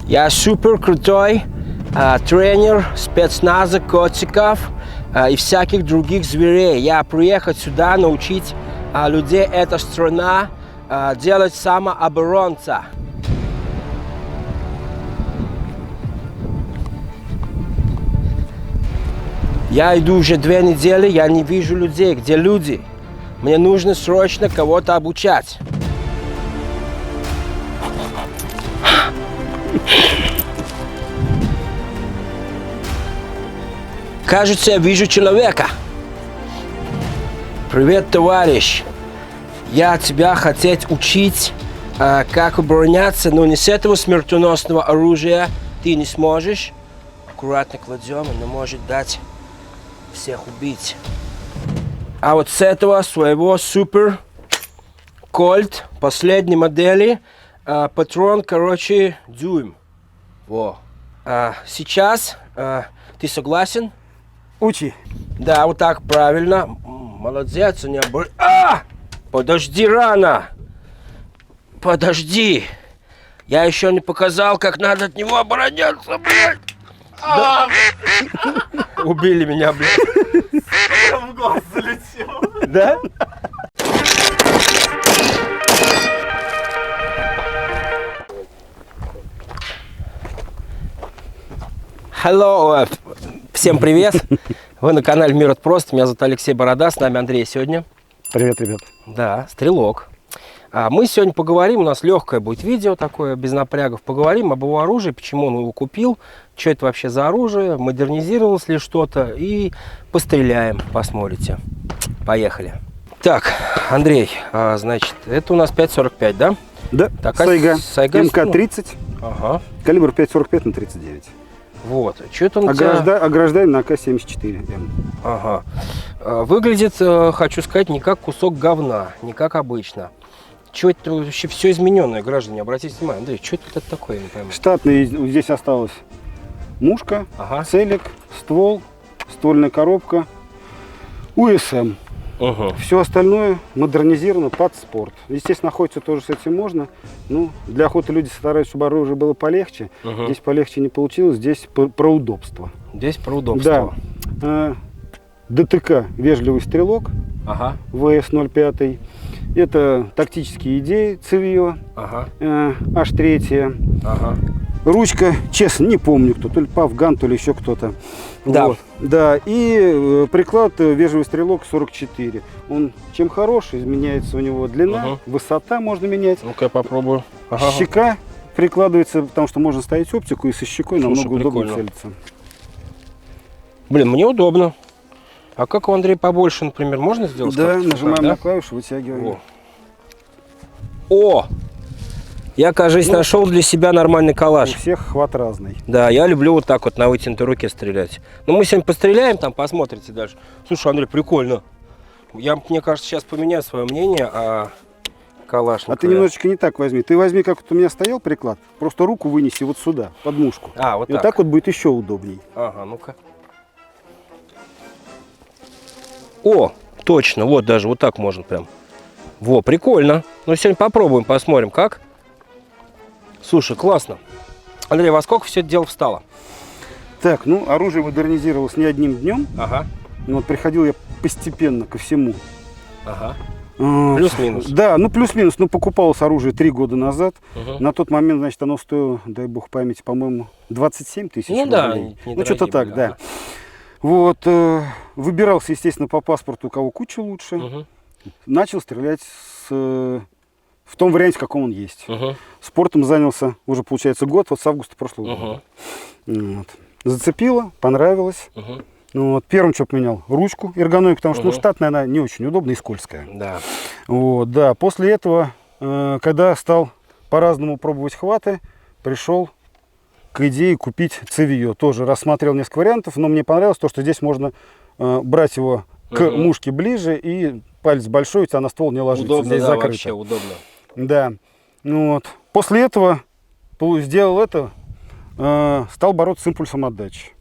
Я супер крутой тренер спецназа котиков и всяких других зверей. Я приехал сюда научить людей этой страны делать самооборонца. Я иду уже 2 недели, я не вижу людей. Где люди? Мне нужно срочно кого-то обучать. Кажется, я вижу человека. Привет, товарищ. Я тебя хотел учить, как обороняться, но не с этого смертоносного оружия ты не сможешь. Аккуратно кладем, оно может дать всех убить. А вот с этого своего супер кольт последней модели патрон, короче, дюйм. Во. Сейчас ты согласен? Учи. Да, вот так правильно. Молодец, не обор... Подожди, рано. Подожди. Я еще не показал, как надо от него обороняться, блядь. Да. Убили меня, блядь. В глаз залетел. Да? Hello, всем привет! Вы на канале Мир от Просто. Меня зовут Алексей Борода, с нами Андрей сегодня. Привет, ребят. Да, стрелок. Мы сегодня поговорим, у нас легкое будет видео такое, без напрягов. Поговорим об его оружии, почему он его купил, что это вообще за оружие, модернизировалось ли что-то, и постреляем, посмотрите. Поехали. Так, Андрей, значит, это у нас 5,45, да? Да, такая Сайга МК-30, ага. калибр 5,45 на 39. Вот, что это он ограждаем на АК-74М. Ага. Выглядит, хочу сказать, не как кусок говна, не как обычно. Что это вообще все измененное, граждане? Обратите внимание, Андрей, что это такое, я не пойму. Штатный, здесь осталась мушка, ага. целик, ствол, ствольная коробка, УСМ. Угу. Все остальное модернизировано под спорт. Естественно, охотиться тоже с этим можно. Ну, для охоты люди стараются, чтобы оружие было полегче. Угу. Здесь полегче не получилось, здесь про удобство. Здесь про удобство. Да. ДТК «Вежливый стрелок», ага. ВС-05. Это тактические идеи, цевье, ага. H3. Ага. Ручка, честно, не помню кто, то ли Павган, то ли еще кто-то. Да. Вот. Да, и приклад «Вежливый стрелок» 44. Он чем хорош, изменяется у него длина, высота можно менять. Ну-ка я попробую. Ага. Щека прикладывается, потому что можно ставить оптику, и со щекой намного удобнее целиться. Блин, мне удобно. А как у Андрея побольше, например, можно сделать? Да, нажимаем на клавишу, вытягиваем. О! Я, кажется, нашел для себя нормальный калаш. У всех хват разный. Да, я люблю вот так вот на вытянутой руке стрелять. Ну, мы сегодня постреляем, там посмотрите дальше. Слушай, Андрей, прикольно. Мне кажется, сейчас поменяю свое мнение о калашникове. А ты немножечко не так возьми. Ты возьми, как вот у меня стоял приклад, просто руку вынеси вот сюда, под мушку. Вот и так. Вот так вот будет еще удобней. Ага, ну-ка. О, точно, вот даже вот так можно прям. Во, прикольно. Ну, сегодня попробуем, посмотрим, как. Слушай, классно. Андрей, во сколько все это дело встало? Так, ну, оружие модернизировалось не одним днем. Ага. Но вот приходил я постепенно ко всему. Ага. Плюс-минус. Да, ну плюс-минус. Ну, покупалось оружие 3 года назад. На тот момент, значит, оно стоило, дай бог памяти, по-моему, 27 тысяч рублей. Да, ну, что-то так, да. Ага. Вот, выбирался, естественно, по паспорту, у кого куча лучше. Начал стрелять в том варианте, в каком он есть. Спортом занялся уже, получается, год, вот с августа прошлого года. Вот. Зацепило, понравилось. Вот. Первым, что поменял, ручку эргономику, потому что штатная она не очень удобная и скользкая. Да. Вот, да. После этого, когда стал по-разному пробовать хваты, пришел к идее купить цевье. Тоже рассмотрел несколько вариантов, но мне понравилось то, что здесь можно брать его к мушке ближе, и палец большой, у тебя на ствол не ложится. Удобно, здесь да, закрыто. вообще удобно. Да. Ну, вот. После этого сделал это, стал бороться с импульсом отдачи.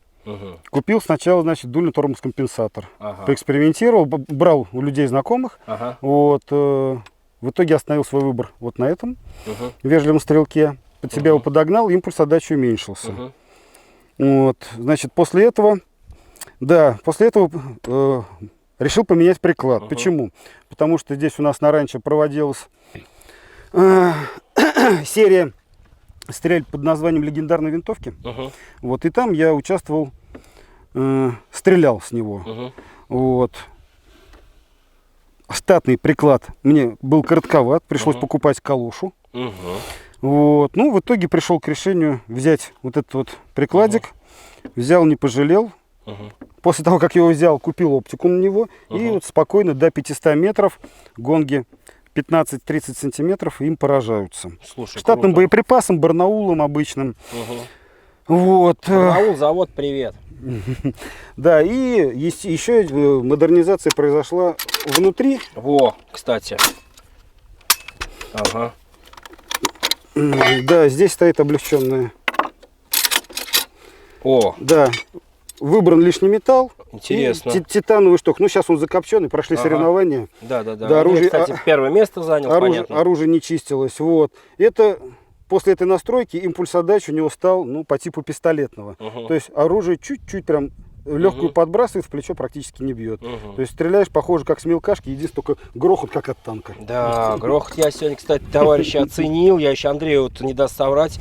Купил сначала, значит, дульно-тормоз-компенсатор. Поэкспериментировал, брал у людей знакомых. Вот, в итоге остановил свой выбор вот на этом вежливом стрелке. под себя его подогнал, импульс отдачи уменьшился. Вот, значит, после этого решил поменять приклад. Почему? Потому что здесь у нас на ранчо проводилась серия стрельб под названием «Легендарные винтовки». Вот, и там я участвовал, стрелял с него. Вот. Штатный приклад мне был коротковат, пришлось покупать калошу. Вот. Ну, в итоге пришел к решению взять вот этот вот прикладик. Взял, не пожалел. После того, как я его взял, купил оптику на него. И вот спокойно до 500 метров гонги 15-30 сантиметров им поражаются. Слушай, штатным круто. боеприпасом, барнаулом обычным. Вот. Барнаул, завод, привет. Да, и еще модернизация произошла внутри. Во, кстати. Ага. Да, здесь стоит облегченная. О, Да, выбран лишний металл. интересно. И титановый шток. Ну, сейчас он закопченный, прошли соревнования. Да. Да, оружие, Кстати, первое место занял, понятно. оружие не чистилось. Вот. Это после этой настройки импульс отдачи у него стал, ну, по типу пистолетного. То есть оружие чуть-чуть прям легкую подбрасывает, в плечо практически не бьет. То есть стреляешь, похоже, как с мелкашки, единственное, только грохот, как от танка. Да, грохот я сегодня, кстати, товарищи, оценил. Я еще Андрею вот не даст соврать.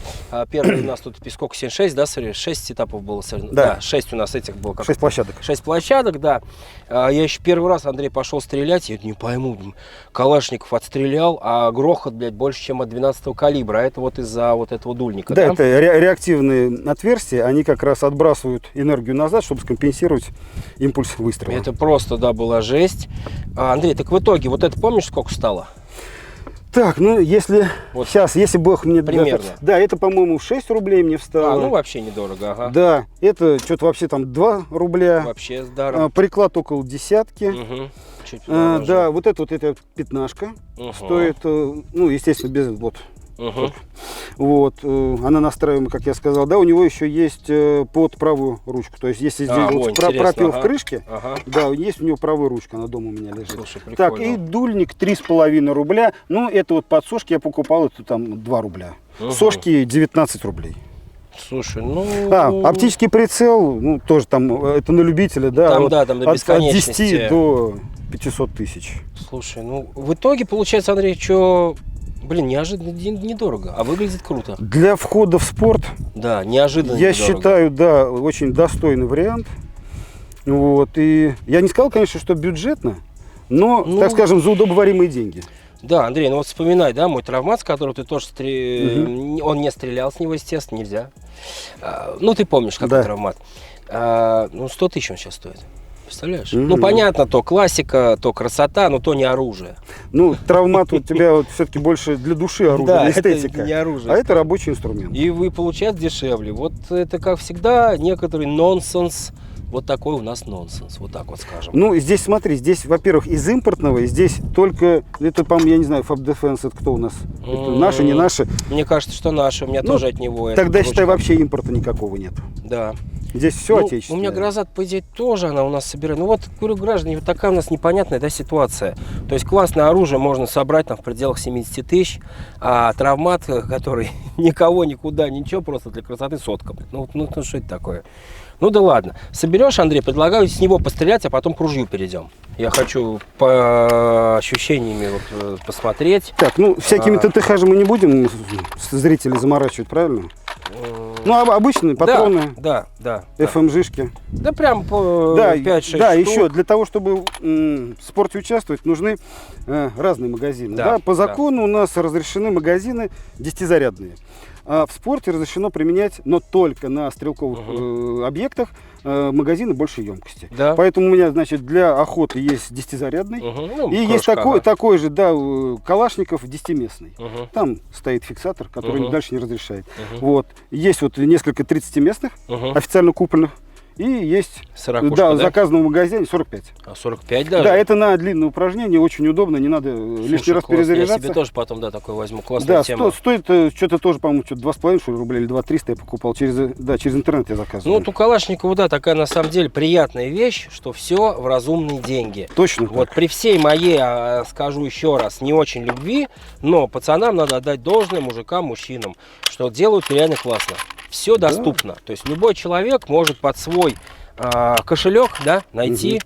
Первый у нас тут Пескок 76, да, 6 этапов было соревнование. Да. Да, 6 у нас этих было. 6 площадок. 6 площадок, да. Я еще первый раз, Андрей, пошел стрелять, я не пойму, Калашников отстрелял, а грохот, блядь, больше, чем от 12-го калибра. А это вот из-за вот этого дульника, Да, да? это реактивные отверстия, они как раз отбрасывают энергию назад, чтобы скомпенсировать импульс выстрела. Это просто, да, была жесть. Андрей, так в итоге, вот это помнишь, сколько стало? Так, ну если Вот. сейчас, если Бог мне Примерно. Да, это, по-моему, 6 рублей мне встало. Ну вообще недорого, ага. Да, это что-то вообще там 2 рубля. Вообще здорово. Приклад около десятки. Чуть подороже. Да, вот эта пятнашка стоит, ну, естественно, без вот, она настраиваема, как я сказал. Да, у него еще есть под правую ручку. То есть, если здесь вот интересно, пропил в крышке, Ага. да, есть у него правая ручка, она дома у меня лежит. Слушай, прикольно. Так, и дульник 3,5 рубля. Ну, это вот под сошки я покупал, это там 2 рубля. Сошки 19 рублей. Слушай, ну... Оптический прицел, ну, тоже там, это на любителя, да. Там, вот да, там до от бесконечности. 10 до 500 тысяч. Слушай, ну, в итоге, получается, Андрей, что... Блин, неожиданно недорого, а выглядит круто. Для входа в спорт, Да, неожиданно я недорого. считаю, да, очень достойный вариант. Вот, и я не сказал, конечно, что бюджетно, но, Ну, так скажем, за удобоваримые деньги. Да, Андрей, ну вот вспоминай, да, мой травмат, с которым ты тоже он не стрелял с него, естественно, нельзя. Ну, ты помнишь, какой Да. травмат. Ну, 100 тысяч он сейчас стоит. Представляешь? Ну, понятно, то классика, то красота, но то не оружие. Ну, травмат у тебя вот все-таки больше для души оружие, Да, эстетика. это не оружие. А это рабочий инструмент. И вы получаете дешевле. Вот это, как всегда, некоторый нонсенс. Вот такой у нас нонсенс, вот так вот скажем. Ну, здесь, смотри, здесь, во-первых, из импортного, и здесь только, это, по-моему, я не знаю, Fab Defense, это кто у нас? Это наши, не наши? Мне кажется, что наши, у меня Ну, тоже от него. Тогда, эта считай, ручка. вообще импорта никакого нет. Да. Здесь все Ну, отечественное. у меня гроза, по идее, тоже она у нас собирает. Ну вот, говорю, граждане, вот такая у нас непонятная, да, ситуация. То есть классное оружие можно собрать там в пределах 70 тысяч, а травмат, который никого, никуда, ничего, просто для красоты сотка. Ну что это такое? Ну да ладно. Соберешь, Андрей, предлагаю с него пострелять, а потом к ружью перейдем. Я хочу по ощущениями вот, посмотреть. Так, ну, всякими ТТХ же мы не будем зрителей заморачивать, правильно? Ну, обычные патроны, Да. ФМЖшки. Да прям по Да, 5-6 да, штук. еще для того, чтобы в спорте участвовать, нужны разные магазины. Да, Да, по закону у нас разрешены магазины 10-зарядные. А в спорте разрешено применять, но только на стрелковых объектах, магазины большей емкости. Да. Поэтому у меня, значит, для охоты есть 10-зарядный. Ну, И есть кружка, ага. такой же, да, Калашников 10-местный. Мгм. Там стоит фиксатор, который Мгм. дальше не разрешает. Вот. Есть вот несколько 30-местных, Мгм. официально купленных. И есть, Сорокушка, да, да? заказано в магазине 45. А 45 даже? Да, это на длинное упражнение, очень удобно, не надо лишний Слушай, раз классно. перезаряжаться. Я себе тоже потом, да, такой возьму. Классная Да, тема. стоит что-то тоже, по-моему, что-то 2,5 что ли, рубля или 2 300 я покупал через интернет я заказывал. Ну, вот у Калашникова, да, такая на самом деле приятная вещь, что все в разумные деньги. Точно. Вот так. при всей моей, скажу еще раз, не очень любви, но пацанам надо отдать должное, мужикам, мужчинам, что делают реально классно. Все доступно. То есть любой человек может под свой кошелек, да, найти.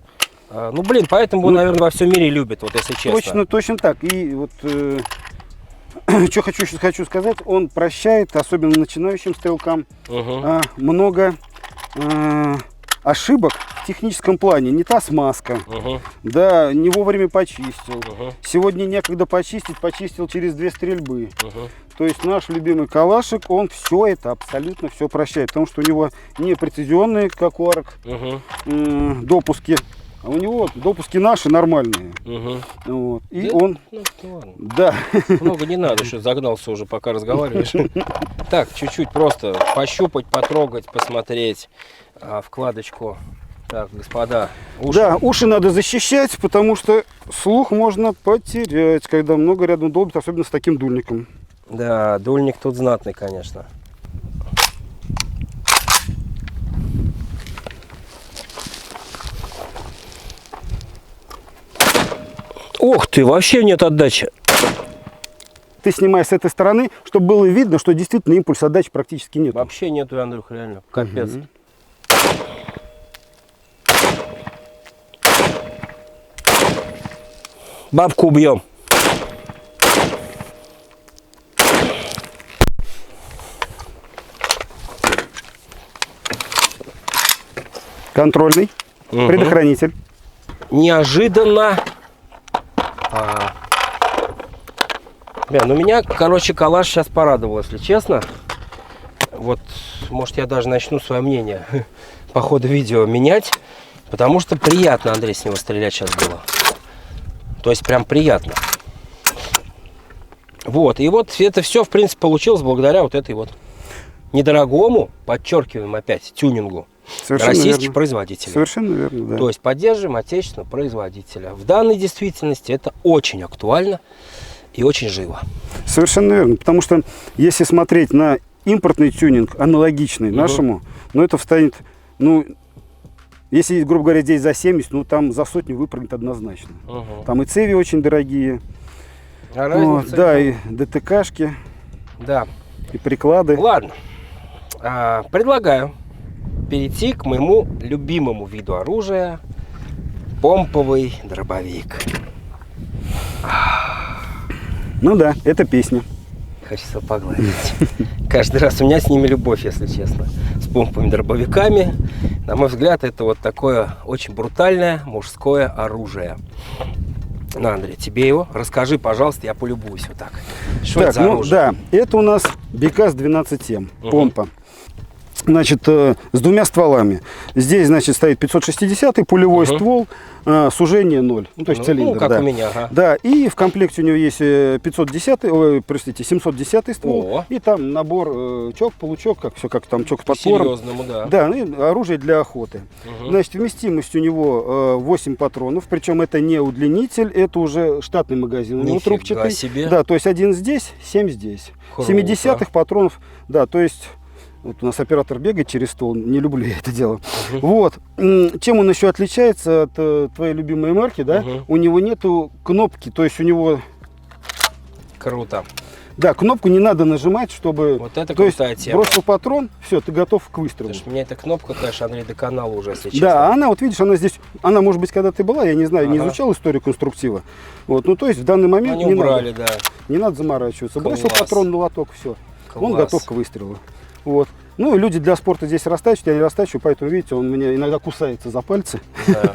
Ну, блин, поэтому, наверное, во всем мире любят, вот если честно. Точно так. И вот что хочу сказать, он прощает, особенно начинающим стрелкам, много ошибок в техническом плане. Не та смазка, да, не вовремя почистил. Сегодня некогда почистить, почистил через 2 стрельбы. То есть наш любимый калашик, он все это, абсолютно все прощает. Потому что у него не прецизионные, как у арок, допуски. А у него допуски наши нормальные. Вот. И он... Ну, ладно. Да. Много не надо, что загнался уже, пока разговариваешь. Так, чуть-чуть просто пощупать, потрогать, посмотреть вкладочку. Так, господа, уши. Да, уши надо защищать, потому что слух можно потерять, когда много рядом долбит, особенно с таким дульником. Да, дульник тут знатный, конечно. Ох ты, вообще нет отдачи. Ты снимай с этой стороны, чтобы было видно, что действительно импульс отдачи практически нет. Вообще нету, Андрюх, реально. Капец. Бабку убьем. Контрольный, предохранитель. Неожиданно. Бля, ну меня, короче, калаш сейчас порадовал, если честно. Вот, может, я даже начну свое мнение по ходу видео менять. Потому что приятно, Андрей, с него стрелять сейчас было. То есть прям приятно. Вот, и вот это все, в принципе, получилось благодаря вот этой вот недорогому, подчеркиваем опять, тюнингу российских верно. производителей. Совершенно верно, да. То есть поддерживаем отечественного производителя. В данной действительности это очень актуально и очень живо. Совершенно верно, потому что если смотреть на импортный тюнинг, аналогичный нашему, ну это встанет, ну, если, грубо говоря, здесь за 70, ну там за сотню выпрыгнет однозначно. Там и цеви очень дорогие, вот, да, и ДТКшки, да, и приклады. Ладно, предлагаю перейти к моему любимому виду оружия — помповый дробовик. Ну да, это песня. Хочется погладить. Каждый раз у меня с ними любовь, если честно. С помповыми дробовиками. На мой взгляд, это вот такое очень брутальное мужское оружие. Ну, Андрей, тебе его расскажи, пожалуйста, я полюбуюсь вот так. Что это за оружие? Да, это у нас Бекас 12М, помпа. Значит, с двумя стволами. Здесь, значит, стоит 560-й пулевой ствол, сужение 0. Ну, то есть цилиндр. Ну, как да. у меня, ага. Да, и в комплекте у него есть 710-й ствол. И там набор чок, получок, как все, как там чок с подпором. По-серьезному, да. Да, ну, оружие для охоты. Значит, вместимость у него 8 патронов, причем это не удлинитель, это уже штатный магазин. У него Нифига трубчатый. себе. Да, то есть один здесь, 7 здесь. Круто. 70-х патронов, да, то есть... Вот у нас оператор бегает через стол, не люблю я это дело. Вот. Чем он еще отличается от твоей любимой марки, да? У него нету кнопки, то есть у него... Круто. Да, кнопку не надо нажимать, чтобы... Вот это то есть крутая тема. бросил патрон, все, ты готов к выстрелу. Потому что у меня эта кнопка, конечно, Андрей, до канала уже, если честно. Да, она, вот видишь, она здесь, она, может быть, когда ты была, я не знаю, не изучал историю конструктива. Вот, ну, то есть в данный момент Они не убрали, надо, да. не надо заморачиваться. Класс. Бросил патрон на лоток, все. Он Класс. готов к выстрелу. Вот. Ну и люди для спорта здесь растачивают, я не растачиваю, поэтому, видите, он меня иногда кусается за пальцы. Да.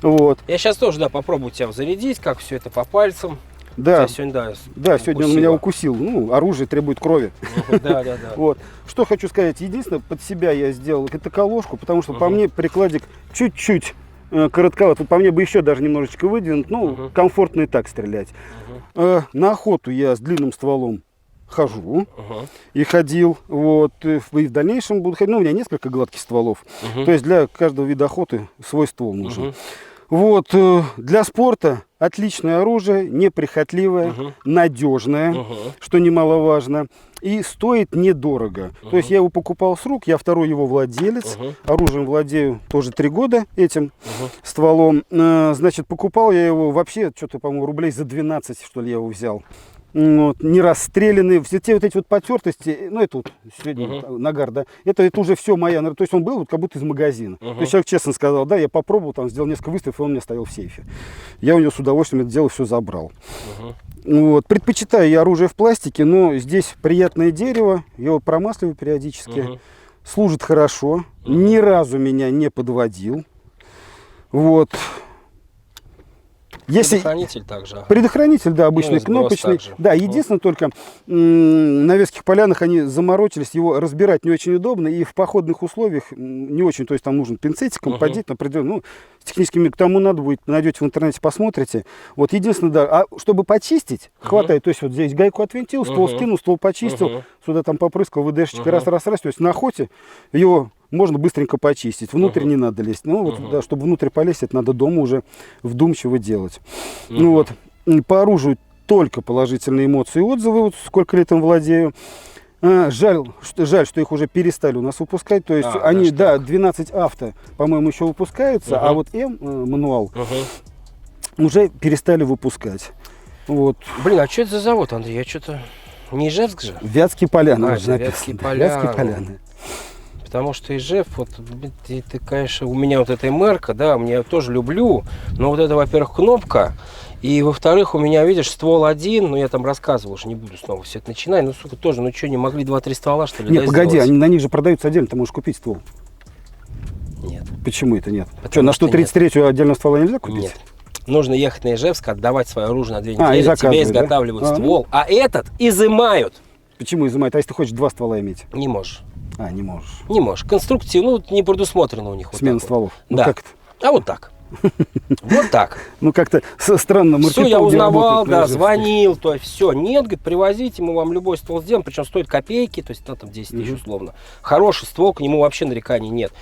Вот. Я сейчас тоже, да, попробую тебя зарядить, как все это по пальцам. Да, Тебя сегодня, да, сегодня он меня укусил. Ну, оружие требует крови. Да. Вот. Что хочу сказать, единственное, под себя я сделал это колошку, потому что по мне прикладик чуть-чуть коротковат. Вот по мне бы еще даже немножечко выдвинут, ну, комфортно и так стрелять. На охоту я с длинным стволом хожу Ага. и ходил, вот, и в дальнейшем буду ходить. Ну, у меня несколько гладких стволов, то есть для каждого вида охоты свой ствол нужен. Вот, для спорта отличное оружие, неприхотливое, надежное, что немаловажно, и стоит недорого. То есть я его покупал с рук, я второй его владелец, оружием владею тоже 3 года этим стволом. Значит, покупал я его вообще, что-то, по-моему, рублей за 12, что ли, я его взял. Вот, не расстрелянный, все те вот эти вот потертости, ну это вот сегодня нагар, да, это уже все моя, то есть он был вот как будто из магазина. То есть человек честно сказал, да, я попробовал, там сделал несколько выстрелов, и он у меня стоял в сейфе. Я у него с удовольствием это дело все забрал. Вот, предпочитаю я оружие в пластике, но здесь приятное дерево, я его промасливаю периодически, служит хорошо, ни разу меня не подводил. Вот. Если... Предохранитель также. Предохранитель, да, обычный, Ну, кнопочный. Да, единственное только на Вятских полянах они заморочились, его разбирать не очень удобно, и в походных условиях не очень, то есть там нужен пинцетиком подеть, определенно, ну, с техническими, к тому надо будет, найдете в интернете, посмотрите. Вот единственное, да, а чтобы почистить, хватает, то есть вот здесь гайку отвинтил, ствол скинул, ствол почистил, сюда там попрыскал, ВДшечкой раз, то есть на охоте его можно быстренько почистить. Внутрь не надо лезть. Ну, вот, да, чтобы внутрь полезть, это надо дома уже вдумчиво делать. Ну вот, по оружию только положительные эмоции и отзывы, вот сколько лет им владею. Жаль, что их уже перестали у нас выпускать. То есть они, да, 12 авто, по-моему, еще выпускаются, а вот мануал уже перестали выпускать. Вот. Блин, а что это за завод, Андрей? Я что-то... Не Ижевск же? Вятские поляны. Это Вятские поляны. Вятские поляны. Потому что Ижев, вот, это, конечно, у меня вот эта МР-ка, да, мне я тоже люблю, но вот это, во-первых, кнопка, и, во-вторых, у меня, видишь, ствол один, ну, я там рассказывал, уже не буду снова все это начинать, ну, сука, тоже, ну, что, не могли 2-3 ствола, что ли? Нет, погоди, они на них же продаются отдельно, ты можешь купить ствол. Нет. Почему это нет? Что, на 133-ю отдельно ствола нельзя купить? Нет. Нужно ехать на Ижевск, отдавать свое оружие на 2 недели, и тебе изготавливают ствол, а этот изымают. Почему изымают? А если ты хочешь 2 ствола иметь? Не можешь. Не можешь. Не можешь. Конструкции, ну, не предусмотрено у них. Смена вот стволов. Вот. Ну, да. как это? А вот так. Вот так. Ну, как-то странно. Все, я узнавал, да, звонил, то есть все. Нет, говорит, привозите, мы вам любой ствол сделаем, причем стоит копейки, то есть ну, там 10 тысяч условно. Хороший ствол, к нему вообще нареканий нет.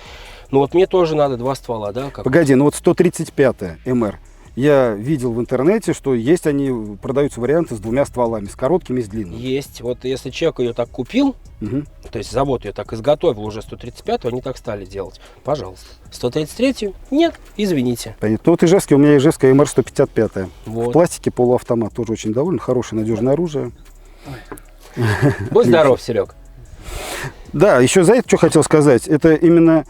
Ну вот мне тоже надо 2 ствола, да? Как... Погоди, ну вот 135-я МР. Я видел в интернете, что есть они, продаются варианты с 2 стволами, с короткими и с длинными. Есть. Вот если человек ее так купил, то есть завод ее так изготовил уже 135-ю, они так стали делать. Пожалуйста. 133-ю? Нет, извините. Понятно. Ну вот Ижевский, у меня Ижевская МР 155-я. Вот. В пластике, полуавтомат, тоже очень довольно, хорошее, надежное оружие. Будь здоров, Серег. Да, еще за это что хотел сказать, это именно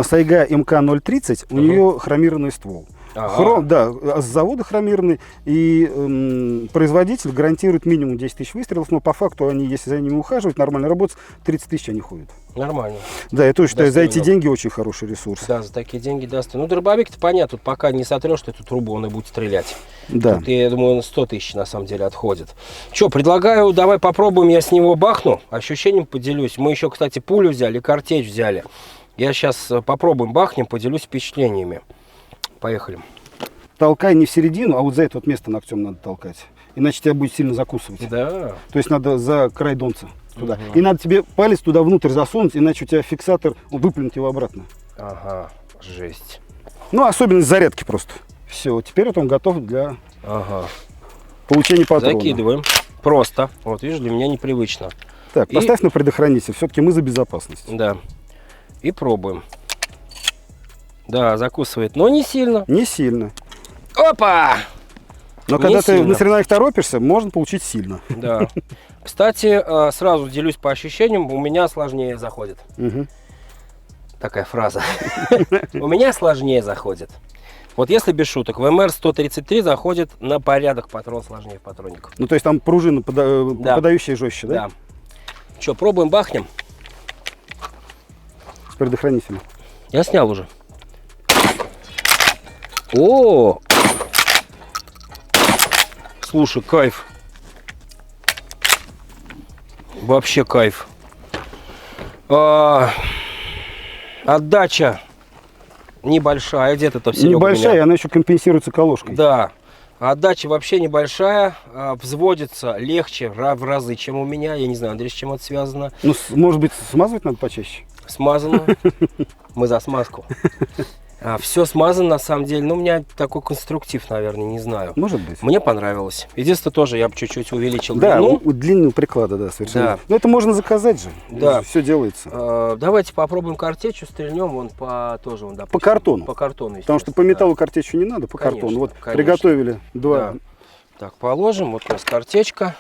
Сайга МК-030, у нее хромированный ствол. Хром, да, с завода хромированный, и производитель гарантирует минимум 10 тысяч выстрелов, но по факту они, если за ними ухаживать, нормально работать, 30 тысяч они ходят. Нормально. Да, я тоже считаю, за эти деньги очень хороший ресурс. Да, за такие деньги даст. Ну, дробовик-то понятно, тут пока не сотрешь эту трубу, он и будет стрелять. Да. Тут, я думаю, 100 тысяч на самом деле отходит. Че, предлагаю, давай попробуем, я с него бахну, ощущением поделюсь. Мы еще, кстати, пулю взяли, картечь взяли. Я сейчас попробуем, бахнем, поделюсь впечатлениями. Поехали. Толкай не в середину, а вот за это вот место ногтем надо толкать. Иначе тебя будет сильно закусывать. Да. То есть надо за край донца туда. И надо тебе палец туда внутрь засунуть, иначе у тебя фиксатор выплюнет его обратно. Ага, жесть. Ну, особенность зарядки просто. Все, теперь вот он готов для получения патрона. Закидываем. Просто. Вот, видишь, для меня непривычно. Так, поставь на предохранитель. Все-таки мы за безопасность. Да. И пробуем. Да, закусывает, но не сильно. Не сильно. Опа! Но Не когда ты сильно. на соревнованиях торопишься, можно получить сильно. Да. Кстати, сразу делюсь по ощущениям, у меня сложнее заходит. Такая фраза. У меня сложнее заходит. Вот если без шуток, в МР-133 заходит на порядок патрон сложнее в патронниках. Ну, то есть там пружина подающая жестче, да? Да. Что, пробуем, бахнем? С предохранителем. Я снял уже. О! Слушай, кайф. Вообще кайф. Отдача небольшая. Где-то, Серега, небольшая, она еще компенсируется колошкой. Да. Отдача вообще небольшая, взводится легче в разы, чем у меня. Я не знаю, Андрей, с чем это связано. Ну, может быть, смазывать надо почаще? Смазано. Мы за смазку. Все смазано на самом деле. Ну, у меня такой конструктив, наверное, не знаю. Может быть. Мне понравилось. Единственное, тоже я бы чуть-чуть увеличил Да, длину. длину приклада, да, совершенно. Да. Но это можно заказать же. Да. Все делается. Давайте попробуем картечью, стрельнем вон тоже, вон, допустим, По картону. По картону, Потому что по естественно, металлу картечью не надо, по Конечно, картону. Вот конечно. приготовили два. Да. Так, положим. Вот у нас картечка.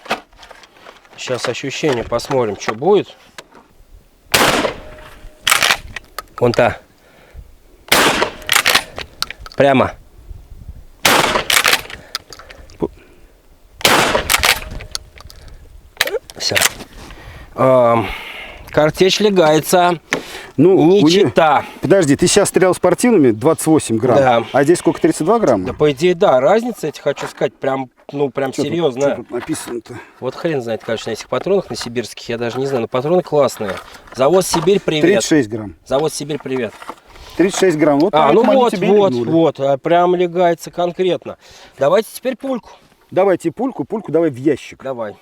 Сейчас ощущение, посмотрим, что будет. Вон та. Прямо. Все. Картечь легается. Ну, Не у неё- чита. Подожди, ты сейчас стрелял спортивными 28 грамм, Да. а здесь сколько, 32 грамма? Да, по идее, да, разница, я тебе хочу сказать, прям Чё тут- серьезно. чё тут написано-то? Вот хрен знает, конечно, на этих патронах, на сибирских, я даже не знаю, но патроны классные. Завод Сибирь, привет. 36 грамм. Завод Сибирь, привет. 36 грамм. Вот Ну поэтому они вот, тебе и легнули. прям легается конкретно. Давайте теперь пульку. Давайте пульку давай в ящик. Давай.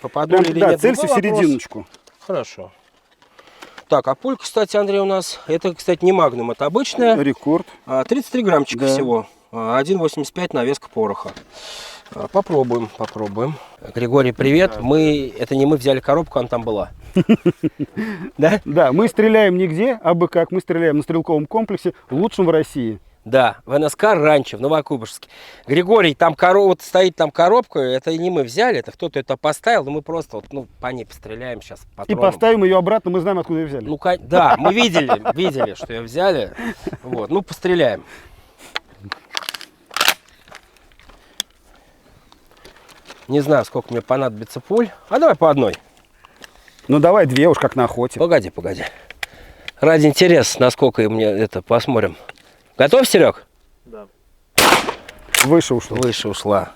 Попаду Прям, или да, нет? целься в Другой вопрос. серединочку. Хорошо. Так, а пулька, кстати, Андрей, у нас, это, кстати, не магнум, это обычная. Рекорд. 33 граммчика Да. всего. 1,85 навеска пороха. Попробуем. Григорий, привет. Это не мы взяли коробку, она там была. Да? Да, мы стреляем нигде, абы как. Мы стреляем на стрелковом комплексе, лучшем в России. Да, в НСК раньше, в Новокуйбышевске. Григорий, там вот стоит там коробка, это не мы взяли, это кто-то это поставил, но мы просто по ней постреляем сейчас И патроном. поставим ее обратно, мы знаем, откуда ее взяли. Ну, да, мы видели, что ее взяли. Вот, постреляем. Не знаю, сколько мне понадобится пуль. А давай по одной. Ну давай две уж, как на охоте. Погоди. Ради интереса, насколько мне это, посмотрим. Готов, Серег? Да. Выше ушло. Выше ушла.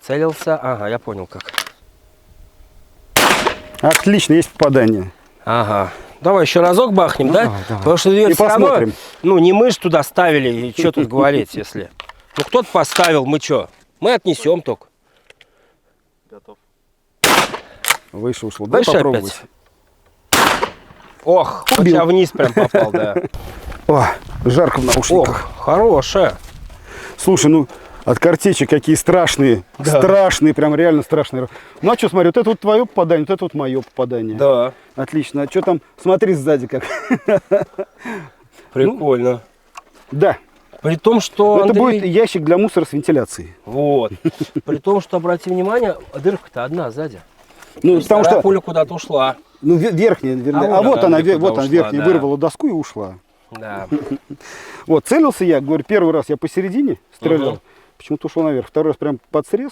Целился. Ага, я понял как. Отлично, есть попадание. Ага. Давай еще разок бахнем, да? Давай. Потому что дверь И все равно, посмотрим. не мы ж туда ставили, и что тут говорить, если... кто-то поставил, мы что? Мы отнесем только. Готов. Выше ушло. Дай Выше попробовать. опять? Ох, у Убил. тебя вниз прям попал, да. О, жарко в наушниках. Ох, хорошая. Слушай, от картечи какие страшные. Да. Страшные, прям реально страшные. Ну а что, смотри, вот это вот твое попадание, вот это вот мое попадание. Да, Отлично. А что там? Смотри сзади как. прикольно. Да. При том, что, Это Андрей, будет ящик для мусора с вентиляцией. вот. При том, что, обрати внимание, дырка-то одна сзади. Ну, потому Вторая что пуля куда-то ушла. верхняя, вернее. А А вон вот она она, куда вот она ушла, верхняя, да. вырвала доску и ушла. Да. Вот, целился я, говорю, первый раз я посередине стрелял. Мгм. Почему-то ушел наверх. Второй раз прям под срез.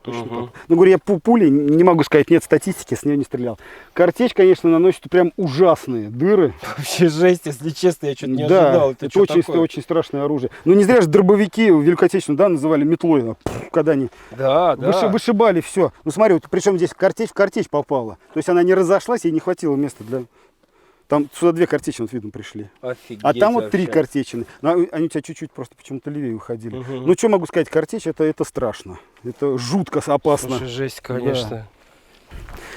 Точно Мгм. попал. Ну, говорю, я пули, не могу сказать, нет статистики, с нее не стрелял. Картечь, конечно, наносит прям ужасные дыры. Вообще жесть, если честно, я что-то не Да, ожидал. это чё очень, такое? очень страшное оружие. Ну, не зря же дробовики в Великой Отечественной, да, называли метлой, когда они Да. вышибали все. Ну, смотри, вот, причем здесь картечь в картечь попала. То есть она не разошлась, ей не хватило места для... Там сюда две картечины, вот видно, пришли. Офигеть А там вот три вообще. картечины. Но они у тебя чуть-чуть просто почему-то левее уходили. Мгм. Ну, что могу сказать, картечь это страшно. Это жутко опасно. Слушай, жесть, конечно.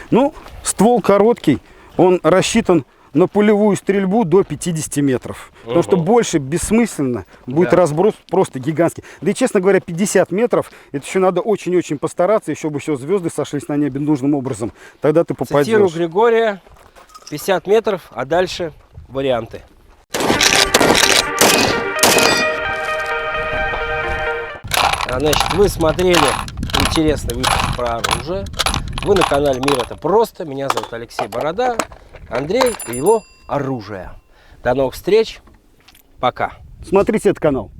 Ну, ствол короткий, он рассчитан на пулевую стрельбу до 50 метров. Потому что больше бессмысленно, будет Да. разброс просто гигантский. Да и, честно говоря, 50 метров, это еще надо очень-очень постараться, еще бы еще звезды сошлись на небе нужным образом. Тогда ты Цитирую попадешь. Григория, 50 метров, а дальше варианты. Значит, вы смотрели интересный выпуск про оружие. Вы на канале Мир это просто. Меня зовут Алексей Борода. Андрей и его оружие. До новых встреч. Пока. Смотрите этот канал.